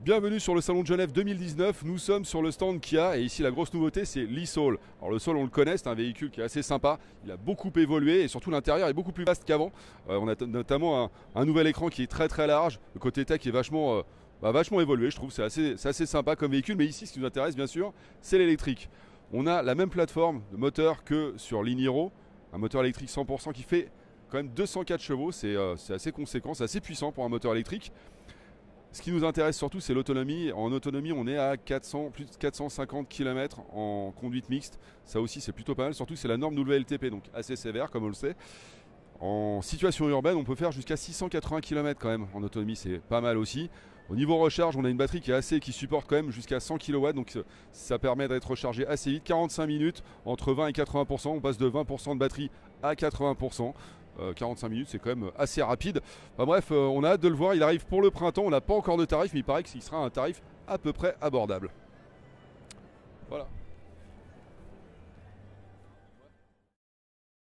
Bienvenue sur le Salon de Genève 2019, nous sommes sur le stand Kia et ici la grosse nouveauté c'est l'e-Soul. Alors le Soul on le connaît, c'est un véhicule qui est assez sympa, il a beaucoup évolué et surtout l'intérieur est beaucoup plus vaste qu'avant. On a notamment un nouvel écran qui est très large, le côté tech est vachement évolué, je trouve, c'est assez sympa comme véhicule, mais ici ce qui nous intéresse bien sûr c'est l'électrique. On a la même plateforme de moteur que sur l'e-Niro, un moteur électrique 100% qui fait quand même 204 chevaux, c'est assez conséquent, c'est assez puissant pour un moteur électrique. Ce qui nous intéresse surtout, c'est l'autonomie. En autonomie, on est à plus de 450 km en conduite mixte. Ça aussi, c'est plutôt pas mal. Surtout, c'est la norme WLTP, donc assez sévère, comme on le sait. En situation urbaine, on peut faire jusqu'à 680 km quand même. En autonomie, c'est pas mal aussi. Au niveau recharge, on a une batterie qui supporte quand même jusqu'à 100 kW. Donc, ça permet d'être rechargé assez vite. 45 minutes, entre 20 et 80%. On passe de 20% de batterie à 80%. 45 minutes, c'est quand même assez rapide. Enfin, bref, on a hâte de le voir. Il arrive pour le printemps. On n'a pas encore de tarif, mais il paraît qu'il sera un tarif à peu près abordable. Voilà.